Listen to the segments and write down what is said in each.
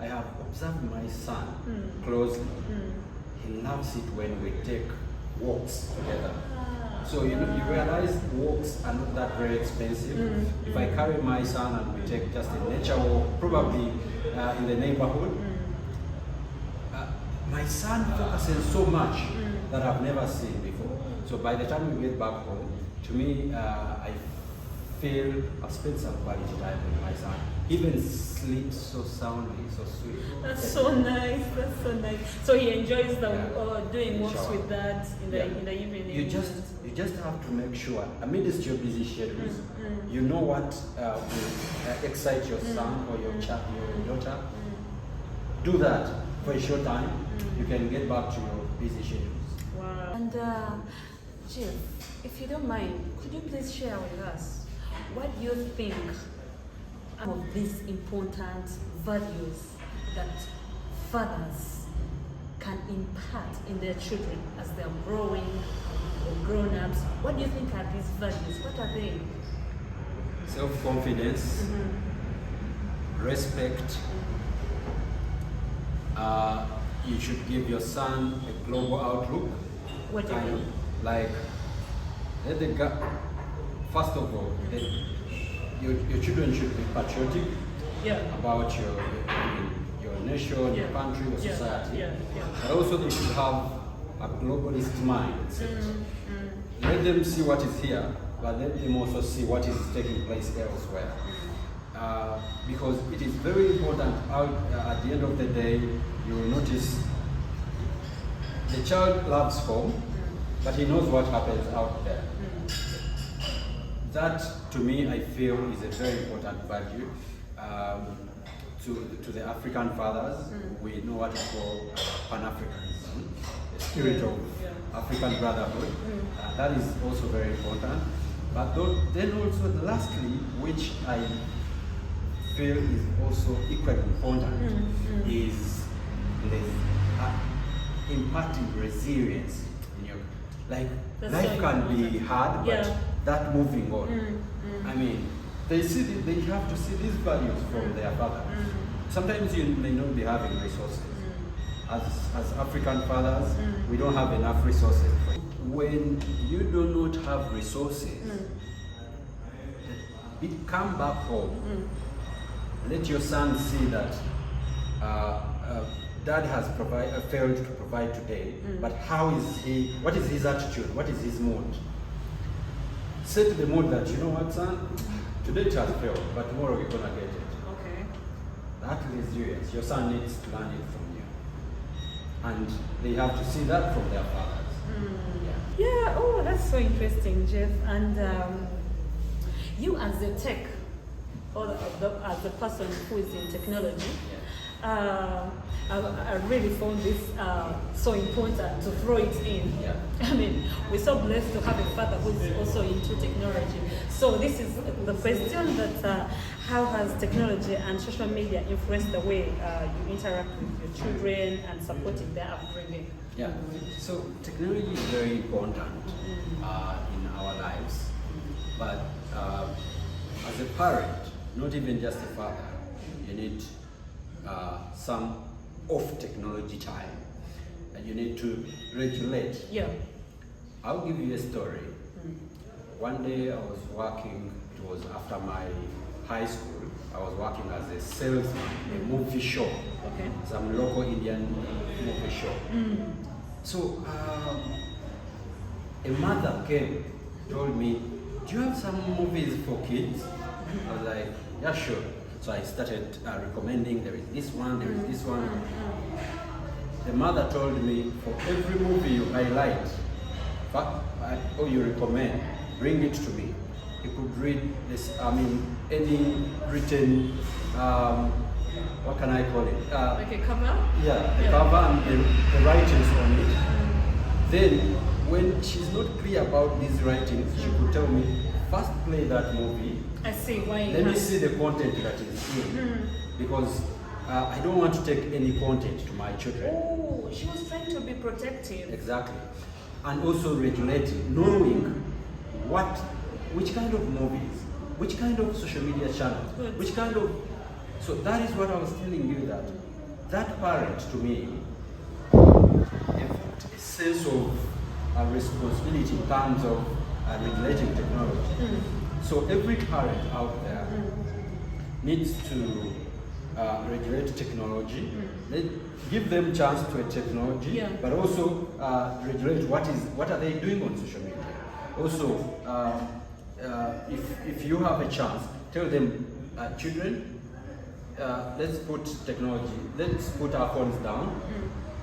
I have observed my son closely. He loves it when we take walks together. So you realize walks are not that very expensive. If I carry my son and we take just a nature walk, probably in the neighborhood, my son focuses so much that I've never seen before. So by the time we get back home, to me, I feel I've spent some quality time with my son. He even sleeps so soundly, so sweet. That's so nice. That's so nice. So he enjoys doing walks with that in the evening. You just have to make sure, amidst your busy schedules, you know what will excite your son or your daughter. Do that for a short time. You can get back to your busy schedules. Wow. And Jeff, if you don't mind, could you please share with us what you think of these important values that fathers can impart in their children as they're growing or grown-ups? What do you think are these values? What are they? Self-confidence, respect. You should give your son a global outlook. What do you mean? Like, first of all, your children should be patriotic about your nation, your country, your society. But also they should have a globalist mindset. Let them see what is here, but let them also see what is taking place elsewhere. Because it is very important at the end of the day, you will notice the child loves home, but he knows what happens out there. That, to me, I feel is a very important value to the African fathers. We know what we call Pan-Africanism, the spirit of African brotherhood. That is also very important. But then also, lastly, which I feel is also equally important, is imparting resilience in your life can be hard, but that moving on. I mean, they have to see these values from their father. Sometimes you may not be having resources. As African fathers, we don't have enough resources. When you do not have resources, come back home. Let your son see that dad has failed to provide today, but what is his attitude, what is his mood? Set the mood that, you know what, son, today it has failed, but tomorrow we're gonna get it. Okay. That resilience, your son needs to learn it from you. And they have to see that from their fathers. Yeah, oh, that's so interesting, Jeff. And you as a tech, or as a person who is in technology, I really found this so important to throw it in. I mean, we're so blessed to have a father who is also into technology. So this is the question that how has technology and social media influenced the way you interact with your children and supporting their upbringing? Yeah, so technology is very important in our lives, but as a parent, not even just a father, you need some off technology time, and you need to regulate. I'll give you a story. One day I was working, it was after my high school, I was working as a salesman, a movie show, some local Indian movie show. So a mother came, told me, do you have some movies for kids? I was like, yeah, sure. So I started recommending, there is this one, there is this one. The mother told me, for every movie you highlight, or you recommend, bring it to me. You could read this, any written, what can I call it? Like a cover? Yeah, the cover and the writings on it. Then, when she's not clear about these writings, she could tell me, first play that movie. I see why. Let me see the content that is in, because I don't want to take any content to my children. Oh, she was trying to be protective. Exactly, and also regulating, knowing which kind of movies, which kind of social media channels, which kind of So that is what I was telling you, that parent to me, a sense of responsibility in terms of regulating technology. So every parent out there needs to regulate technology. Give them chance to a technology, but also regulate what are they doing on social media. Also, if you have a chance, tell them, children, let's put technology, let's put our phones down.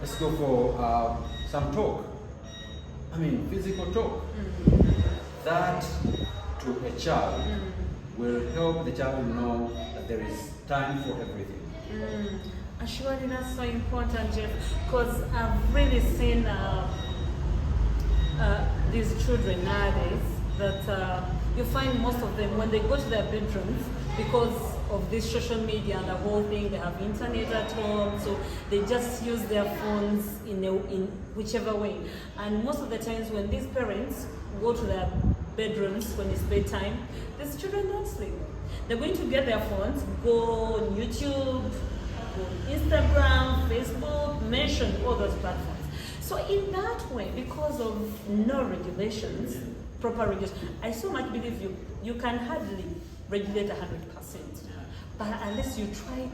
Let's go for some talk. I mean, physical talk. That to a child will help the child know that there is time for everything. Surely that's so important, Jeff, because I've really seen these children nowadays that you find most of them when they go to their bedrooms, because of this social media and the whole thing, they have internet at home, so they just use their phones in whichever way. And most of the times when these parents go to their bedrooms when it's bedtime, these children don't sleep. They're going to get their phones, go on YouTube, go on Instagram, Facebook, mention all those platforms. So in that way, because of no regulations, proper regulations, I so much believe you can hardly regulate 100%. But unless you try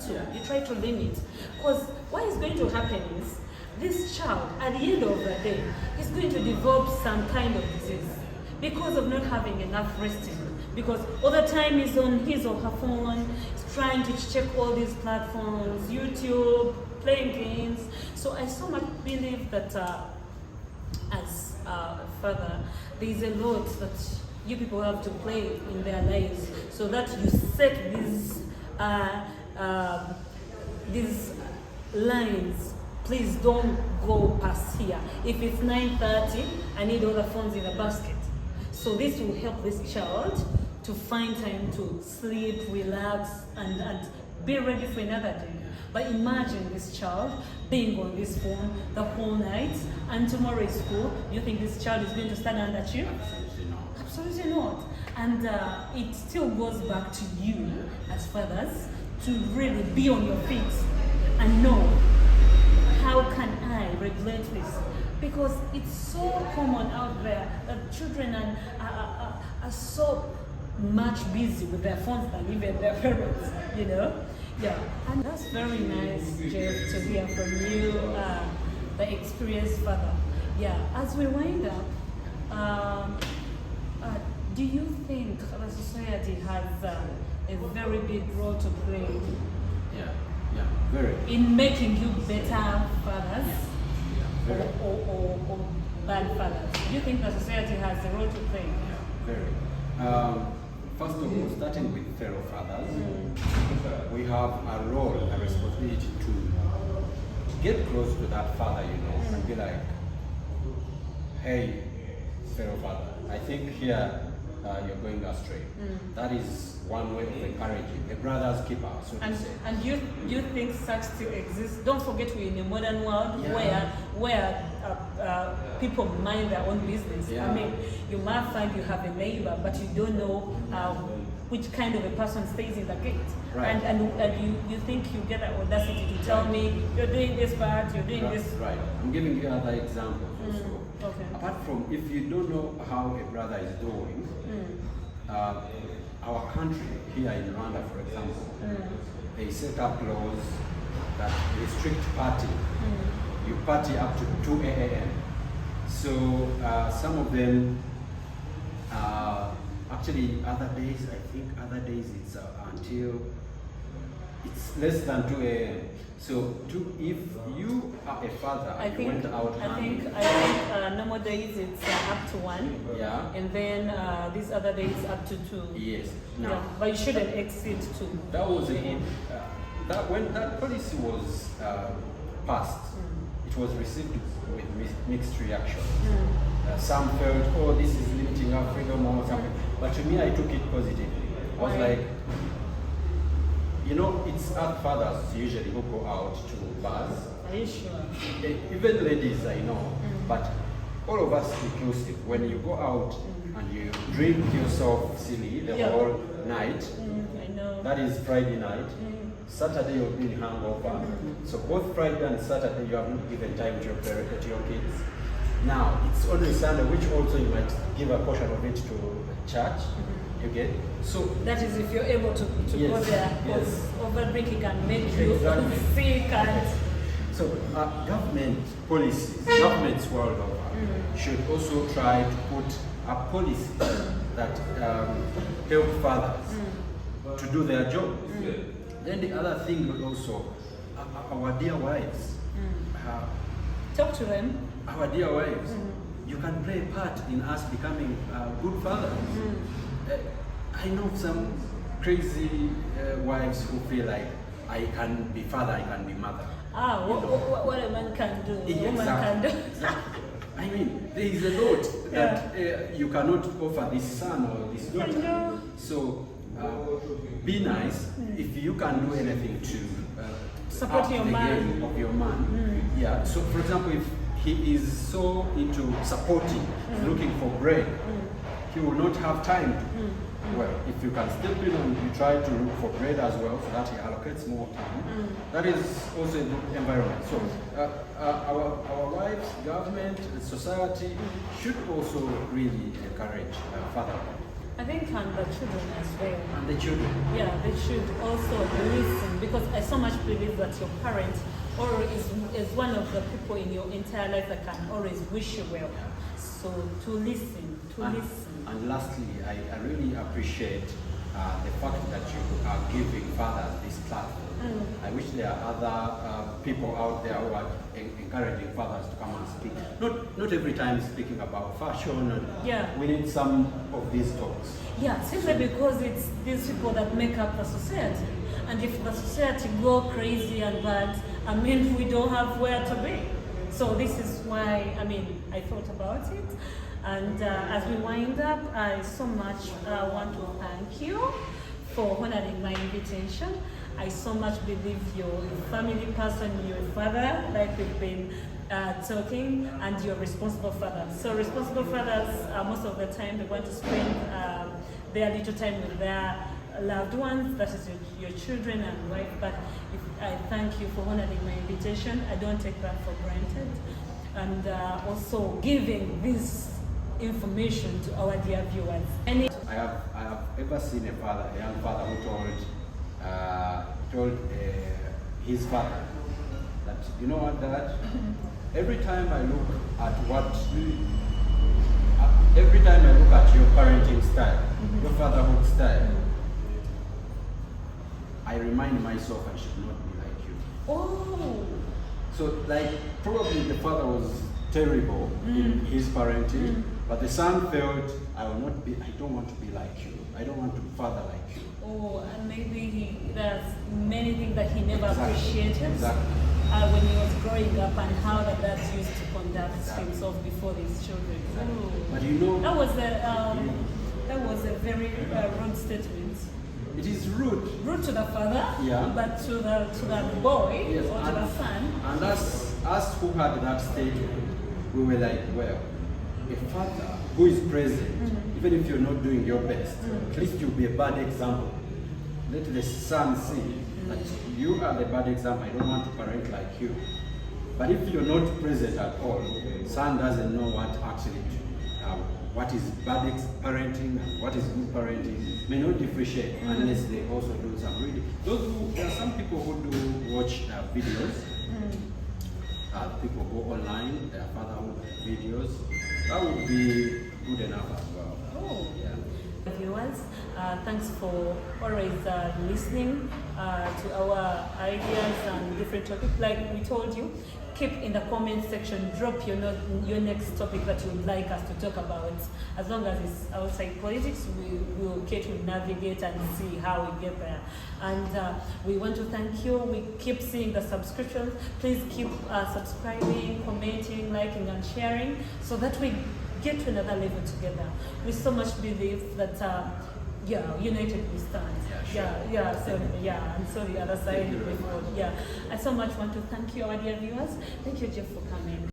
to limit, because what is going to happen is this child at the end of the day is going to develop some kind of disease because of not having enough resting, because all the time is on his or her phone, is trying to check all these platforms, YouTube, playing games. So I so much believe that as a father, there is a lot that you people have to play in their lives, so that you set these lines. Please don't go past here. If it's 9:30, I need all the phones in the basket. So this will help this child to find time to sleep, relax, and be ready for another day. But imagine this child being on this phone the whole night, and tomorrow is school. You think this child is going to stand under you? Absolutely not. Absolutely not. And it still goes back to you as fathers to really be on your feet and know, how can I regulate this? Because it's so common out there that children are so much busy with their phones than even their parents, you know? Yeah, and that's very nice, Jeff, to hear from you, the experienced father. Yeah, as we wind up, do you think the society has a very big role to play Yeah, very. in making you better fathers Very. or bad fathers? Do you think the society has a role to play? Very. First of all, starting with fellow fathers, we have a role, a responsibility to get close to that father, and be like, hey, fellow father, I think here you're going astray. That is one way of encouraging a brother's keeper, so to say. And you think such still exists? Don't forget we're in a modern world where people mind their own business. Yeah. I mean, you might find you have a neighbor, but you don't know which kind of a person stays in the gate. Right. And you think you get the audacity to tell me you're doing this part, you're doing this. Right. I'm giving you other examples also. Okay. Apart from, if you don't know how a brother is doing, our country here in Rwanda, for example, they set up laws that restrict partying. You party up to 2 a.m. So some of them, actually other days, it's until it's less than 2 a.m. So if you are a father, you went out hunting. I think normal days it's up to 1. Yeah. And then these other days up to 2. Yes. Yeah. Now, But you shouldn't exceed 2. that was that when that policy was passed, it was received with mixed reaction. Some felt, oh, this is limiting our freedom or something. But to me, I took it positively. I was like, it's our fathers usually who go out to bars. Are you sure? Even ladies, I know. But all of us inclusive, when you go out and you drink yourself silly the whole night, I know. that is Friday night, Saturday you've been hangover. So both Friday and Saturday you have not given time to your kids. Now it's only Sunday, which also you might give a portion of it to church. You get? So that is if you're able to yes, go there, because yes. overdrinking can make you Exactly. sick and so government policies, governments world over should also try to put a policy that help fathers to do their job. Then the other thing is also our dear wives. talk to them. Our dear wives, you can play a part in us becoming good fathers. I know some crazy wives who feel like I can be father, I can be mother. What a man can do, a woman can do. Exactly. I mean, there is a lot that you cannot offer this son or this daughter. So be nice if you can do anything to support your man. Of your man. Yeah. So, for example, if he is so into supporting, looking for bread, he will not have time to. Well, if you can step in and you try to look for bread as well, so that he allocates more time, that is also a good environment. So our wives, government, society should also really encourage fatherhood. I think and the children as well. And the children. Yeah, they should also listen, because I so much believe that your parent is one of the people in your entire life that can always wish you well. So to listen. And lastly, I really appreciate the fact that you are giving fathers this platform. I wish there are other people out there who are encouraging fathers to come and speak. Not every time speaking about fashion. We need some of these talks. Yeah, simply because it's these people that make up the society. And if the society go crazy and bad, we don't have where to be. So this is why, I thought about it. And as we wind up, I so much want to thank you for honoring my invitation. I so much believe you're a family person, you're a father, like we've been talking, and you're a responsible father. So responsible fathers, most of the time, they want to spend their little time with their loved ones, that is your children and wife. But I thank you for honoring my invitation. I don't take that for granted. And also giving this information to our dear viewers. I have ever seen a young father who told his father that, you know what, Dad? Every time I look at your parenting style, your fatherhood style, I remind myself I should not be like you. Oh. So, probably the father was terrible in his parenting, but the son felt, I don't want to be like you. I don't want to father like you. Oh, and maybe there's many things that he never appreciated. Exactly. When he was growing up, and how the dad used to conduct himself before his children. Oh. But you know, that was a very rude statement. It is rude. Rude to the father, but to the boy, yes, or to the son. And us who had that statement, we were like, well, a father who is present, even if you're not doing your best, at least you'll be a bad example. Let the son see that you are the bad example. I don't want to parent like you. But if you're not present at all, son doesn't know what is bad parenting and what is good parenting, may not differentiate unless they also do some reading. There are some people who do watch videos. People go online, their fatherhood videos. That would be good enough as well. Oh, yeah. Viewers, thanks for always listening to our ideas and different topics. Like we told you, keep in the comment section, drop your next topic that you would like us to talk about. As long as it's outside politics, we will get to navigate and see how we get there. And we want to thank you. We keep seeing the subscriptions. Please keep subscribing, commenting, liking, and sharing, so that we get to another level together. We so much believe that united we stand. And so the other side before. I so much want to thank you, our dear viewers. Thank you, Jeff, for coming.